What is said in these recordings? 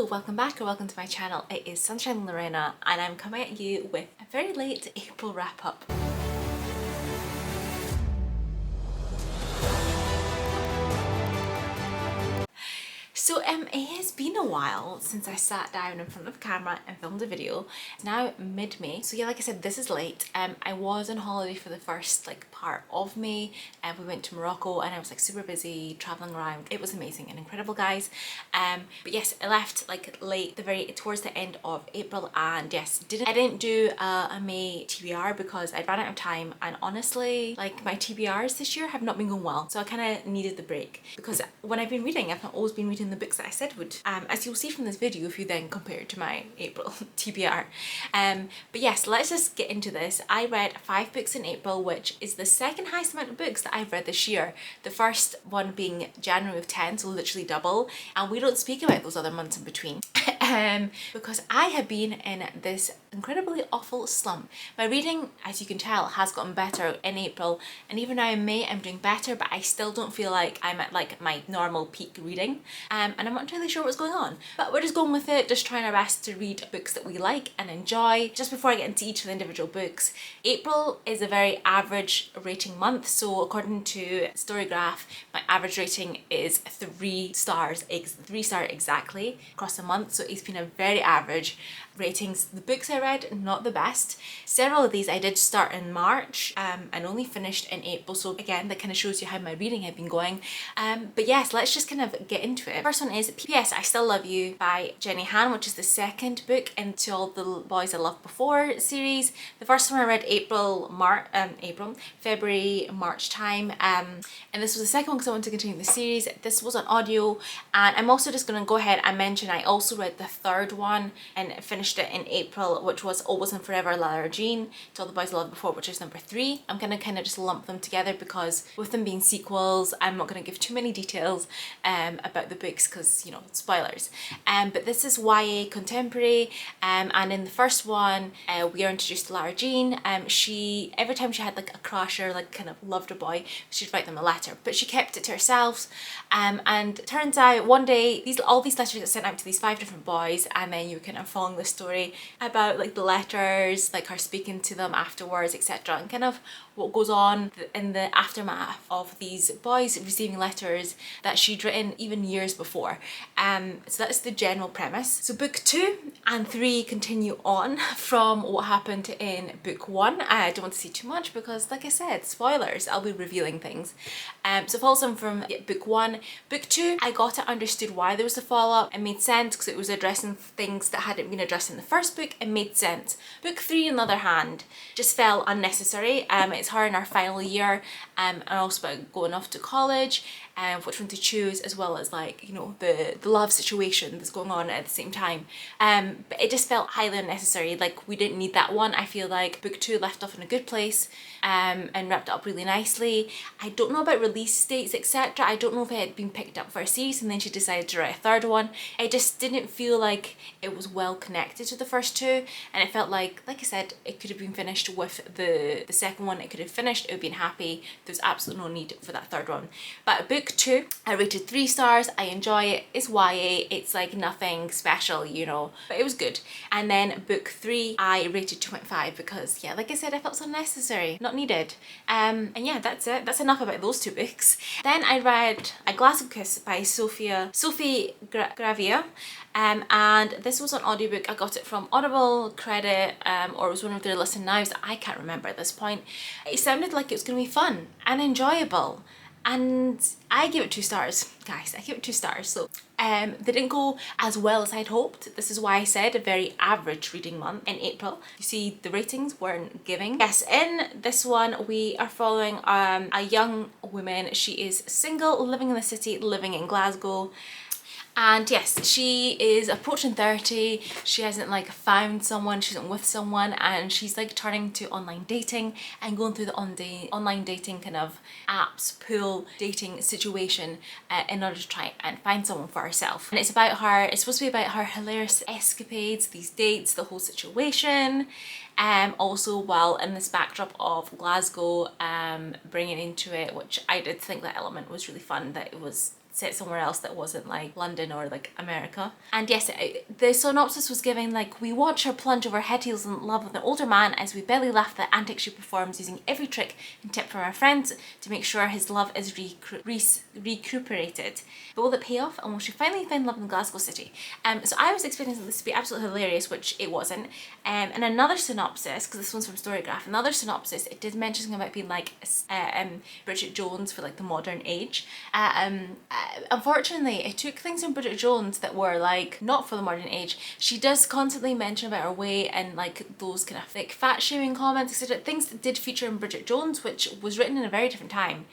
Hello, welcome back or welcome to my channel. It is Sunshine Lorena and I'm coming at you with a very late April wrap up. So it has been a while since I sat down in front of camera and filmed a video. It's now mid-May, so yeah, like I said, this is late. I was on holiday for the first part of May, and we went to Morocco and I was super busy traveling around. It was amazing and incredible, guys. But yes, I left late, towards the end of April, and yes, I didn't do a May TBR because I ran out of time, and honestly, my TBRs this year have not been going well, so I kind of needed the break because when I've been reading, I've not always been reading the books that I said would, as you'll see from this video if you then compare it to my April TBR. But yes, let's just get into this. I read 5 books in April, which is the second highest amount of books that I've read this year. The first one being January with 10, so literally double, and we don't speak about those other months in between. Because I have been in this incredibly awful slump. My reading, as you can tell, has gotten better in April, and even now in May I'm doing better, but I still don't feel like I'm at my normal peak reading, and I'm not entirely sure what's going on, but we're just going with it, just trying our best to read books that we like and enjoy. Just before I get into each of the individual books, April is a very average rating month, so according to Storygraph, my average rating is 3 stars, 3 star exactly across the month, so it's been a very average ratings. The books I read, not the best. Several of these I did start in March and only finished in April, so again that kind of shows you how my reading had been going. But yes, let's just kind of get into it. First one is P.S. I Still Love You by Jenny Han, which is the second book in To All the Boys I Loved Before series. The first one I read February, March time, and this was the second one because I wanted to continue the series. This was on audio, and I'm also just going to go ahead and mention I also read the third one and finished it in April, which was Always and Forever Lara Jean, To All the Boys I Loved Before, which is number 3. I'm gonna kind of just lump them together because with them being sequels, I'm not gonna give too many details about the books because, you know, spoilers. But this is YA contemporary, and in the first one, we are introduced to Lara Jean. She, every time she had a crush or kind of loved a boy, she'd write them a letter, but she kept it to herself. And it turns out one day, all these letters get sent out to these 5 different boys, and then you're kind of following the story about the letters, her speaking to them afterwards, etc., and kind of what goes on in the aftermath of these boys receiving letters that she'd written even years before. So that's the general premise. So book 2 and 3 continue on from what happened in book 1. I don't want to say too much because, like I said, spoilers, I'll be revealing things. So it follows on from book 1. Book 2, I got it, understood why there was a follow-up. It made sense because it was addressing things that hadn't been addressed in the first book. It made sense. Book 3, on the other hand, just felt unnecessary. It's her in our final year, and also about going off to college, which one to choose, as well as the love situation that's going on at the same time. But it just felt highly unnecessary. We didn't need that one. I feel like book 2 left off in a good place, and wrapped it up really nicely. I don't know about release dates, etc. I don't know if it had been picked up for a series and then she decided to write a third one. I just didn't feel like it was well connected to the first 2, and it felt like I said, it could have been finished with the second one. It could have finished, it would have been happy. There's absolutely no need for that third one. But book 2, I rated 3 stars. I enjoy it. It's YA. It's nothing special, you know, but it was good. And then book 3, I rated 2.5 because, yeah, like I said, I felt so unnecessary, not needed. And yeah, that's it. That's enough about those 2 books. Then I read A Glass of Kiss by Sophie Gravia. And this was an audiobook. I got it from Audible credit, or it was one of their Listen Nows. I can't remember at this point. It sounded like it was going to be fun and enjoyable, and I give it 2 stars, guys. I give it 2 stars. So they didn't go as well as I'd hoped. This is why I said a very average reading month in April. You see, the ratings weren't giving. Yes, in this one we are following a young woman. She is single, living in the city, living in Glasgow. And yes, she is approaching 30. She hasn't found someone, she isn't with someone, and she's turning to online dating and going through the online dating kind of apps, pool dating situation in order to try and find someone for herself. And it's supposed to be about her hilarious escapades, these dates, the whole situation. Also while in this backdrop of Glasgow, bringing into it, which I did think that element was really fun, that it was set somewhere else that wasn't like London or like America. And yes, the synopsis was giving like, we watch her plunge over head heels in love with an older man as we belly laugh at the antics she performs, using every trick and tip from our friends to make sure his love is recuperated. But will it pay off, and will she finally find love in Glasgow City? So I was expecting this to be absolutely hilarious, which it wasn't. And another synopsis, because this one's from Storygraph, another synopsis, it did mention something about being like Bridget Jones for like the modern age. Unfortunately, it took things from Bridget Jones that were like not for the modern age. She does constantly mention about her weight and like those kind of like fat shaming comments, etc. Things that did feature in Bridget Jones, which was written in a very different time,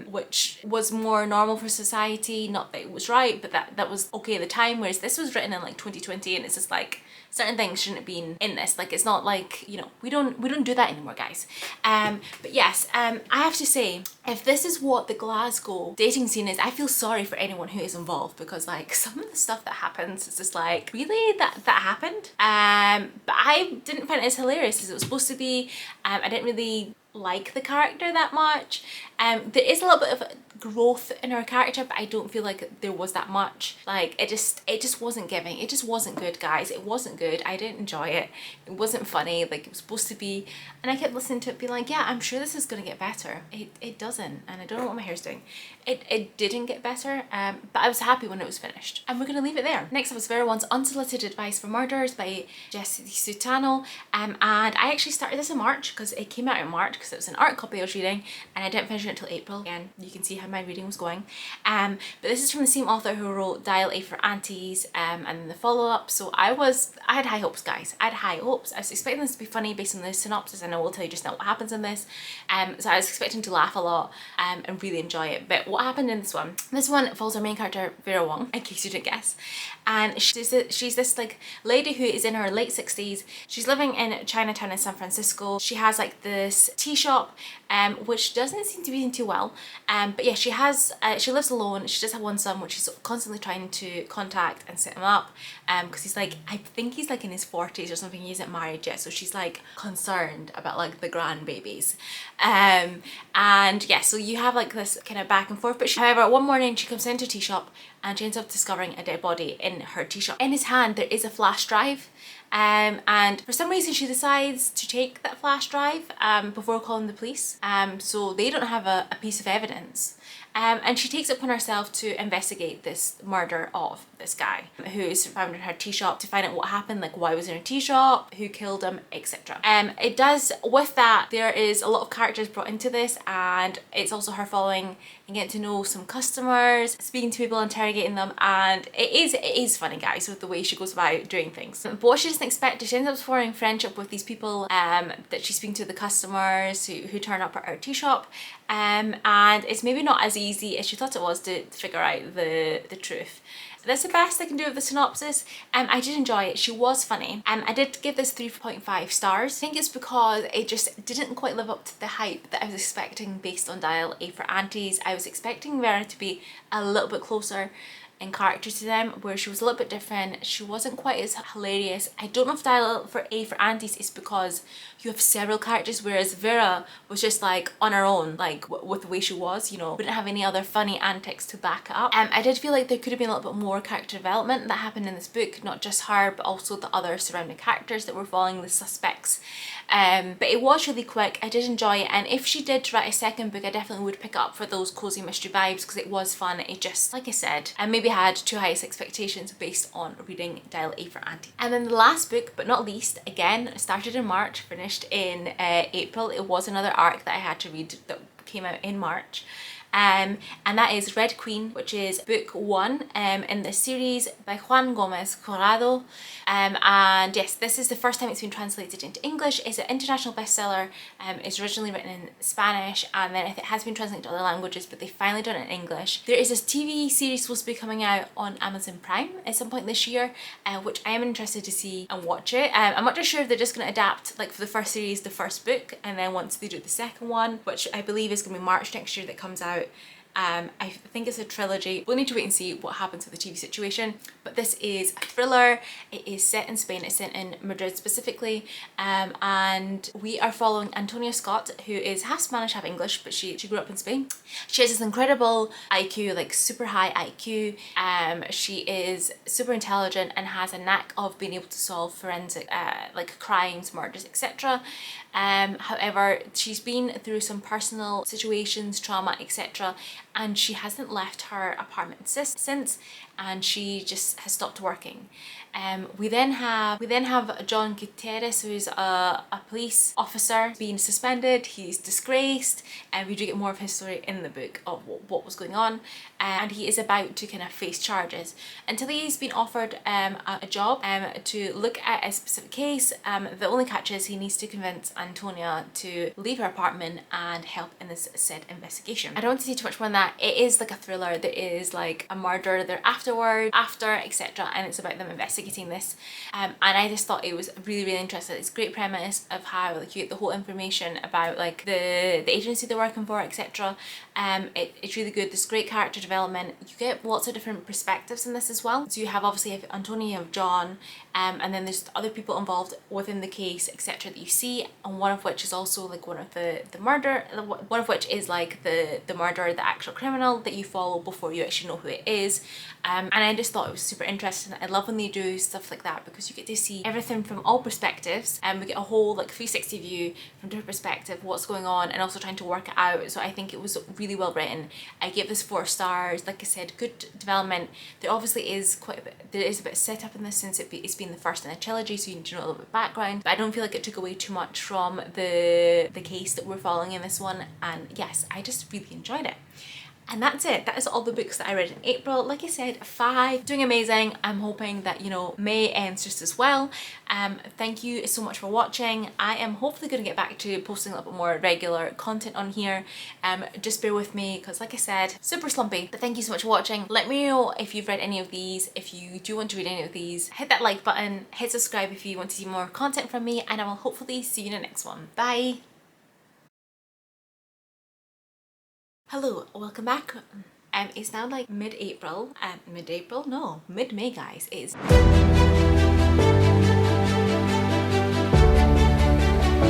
which was more normal for society. Not that it was right, but that was okay at the time. Whereas this was written in like 2020, and it's just like, certain things shouldn't have been in this. Like, it's not like, you know, we don't do that anymore, guys. But yes, I have to say, if this is what the Glasgow dating scene is, I feel sorry for anyone who is involved, because like some of the stuff that happens is just like, really, that happened? But I didn't find it as hilarious as it was supposed to be. I didn't really like the character that much. There is a little bit of growth in her character, but I don't feel like there was that much. Like, it just wasn't giving. It just wasn't good, guys. It wasn't good. I didn't enjoy it. It wasn't funny like it was supposed to be, and I kept listening to it being like, yeah, I'm sure this is gonna get better. It doesn't, and I don't know what my hair's doing. It didn't get better, but I was happy when it was finished, and we're gonna leave it there. Next up was Vera One's Unsolicited Advice for Murders by Jessie Sutano, and I actually started this in March because it came out in March, because it was an art copy I was reading, and I didn't finish it until April. Again, you can see how my reading was going. But this is from the same author who wrote Dial A for Aunties, and then the follow-up. So I had high hopes, guys. I had high hopes. I was expecting this to be funny based on the synopsis, and I will tell you just now what happens in this. So I was expecting to laugh a lot and really enjoy it. But what happened in this one follows our main character, Vera Wong, in case you didn't guess. And she's this like lady who is in her late 60s. She's living in Chinatown in San Francisco. She has like this tea shop, which doesn't seem to be doing too well. But yeah, she lives alone. She does have one son, which she's constantly trying to contact and set him up, because he's like, I think he's like in his 40s or something. He isn't married yet, so she's like concerned about like the grandbabies. And yeah, so you have like this kind of back and forth. But however, one morning she comes into a tea shop and she ends up discovering a dead body in her tea shop. In his hand there is a flash drive, and for some reason she decides to take that flash drive before calling the police, so they don't have a piece of evidence. And she takes it upon herself to investigate this murder of this guy who's found in her tea shop, to find out what happened, like why was in her tea shop, who killed him, etc. It does, with that, there is a lot of characters brought into this, and it's also her following and getting to know some customers, speaking to people, interrogating them, and it is funny, guys, with the way she goes about doing things. But what she doesn't expect is she ends up forming friendship with these people that she's speaking to, the customers who turn up at her tea shop, and it's maybe not as easy as she thought it was to figure out the truth. That's the best I can do with the synopsis. I did enjoy it. She was funny. I did give this 3.5 stars. I think it's because it just didn't quite live up to the hype that I was expecting based on Dial A for Aunties. I was expecting Vera to be a little bit closer in character to them, where she was a little bit different. She wasn't quite as hilarious. I don't know if Dial A for Aunties is because you have several characters, whereas Vera was just like on her own, like with the way she was, you know, wouldn't have any other funny antics to back it up. I did feel like there could have been a little bit more character development that happened in this book, not just her, but also the other surrounding characters that were following the suspects. But it was really quick. I did enjoy it, and if she did write a second book, I definitely would pick it up for those cozy mystery vibes, because it was fun. It just, like I said, I maybe had too highest expectations based on reading Dial A for Auntie. And then the last book, but not least, again, started in March, finished in April. It was another arc that I had to read that came out in March. And that is Red Queen, which is book 1 in the series by Juan Gomez Corrado. And yes, this is the first time it's been translated into English. It's an international bestseller. It's originally written in Spanish, and then it has been translated to other languages, but they finally done it in English. There is this TV series supposed to be coming out on Amazon Prime at some point this year, which I am interested to see and watch it. I'm not just sure if they're just going to adapt, like for the first series, the first book, and then once they do the second one, which I believe is going to be March next year that comes out, I think it's a trilogy. We'll need to wait and see what happens with the TV situation, but this is a thriller. It is set in Spain. It's set in Madrid specifically, and we are following Antonia Scott, who is half Spanish, half English, but she grew up in Spain. She has this incredible IQ, like super high IQ. She is super intelligent and has a knack of being able to solve forensic like crimes, murders, etc. However, she's been through some personal situations, trauma, etc., and she hasn't left her apartment since, and she just has stopped working. We then have John Gutierrez, who's a police officer, being suspended. He's disgraced, and we do get more of his story in the book of what was going on, and he is about to kind of face charges until he's been offered a job to look at a specific case. The only catch is he needs to convince Antonia to leave her apartment and help in this said investigation. I don't want to say too much more than that. It is like a thriller. There is like a murder there after, etc., and it's about them investigating this. And I just thought it was really interesting. It's a great premise of how like you get the whole information about like the agency they're working for, etc. It's really good. There's great character development. You get lots of different perspectives in this as well. So you have obviously Antonia, you have John, and then there's other people involved within the case, etc., that you see, and one of which is also like one of the murder, one of which is like the murderer, the actual criminal that you follow before you actually know who it is. And I just thought it was super interesting. I love when they do stuff like that because you get to see everything from all perspectives, and we get a whole like 360 view from different perspective, what's going on, and also trying to work it out. So I think it was really well written. I give this 4 stars. Like I said, good development. There obviously is there is a bit of setup in this since it's been the first in a trilogy, so you need to know a little bit of background, but I don't feel like it took away too much from the case that we're following in this one. And yes, I just really enjoyed it. And that's it. That is all the books that I read in April. Like I said, 5, doing amazing. I'm hoping that, you know, May ends just as well. Thank you so much for watching. I am hopefully going to get back to posting a little bit more regular content on here. Just bear with me because, like I said, super slumpy. But thank you so much for watching. Let me know if you've read any of these. If you do want to read any of these, hit that like button, hit subscribe if you want to see more content from me, and I will hopefully see you in the next one. Bye! Hello, welcome back. It's now like mid-April. No, mid-May, guys. It's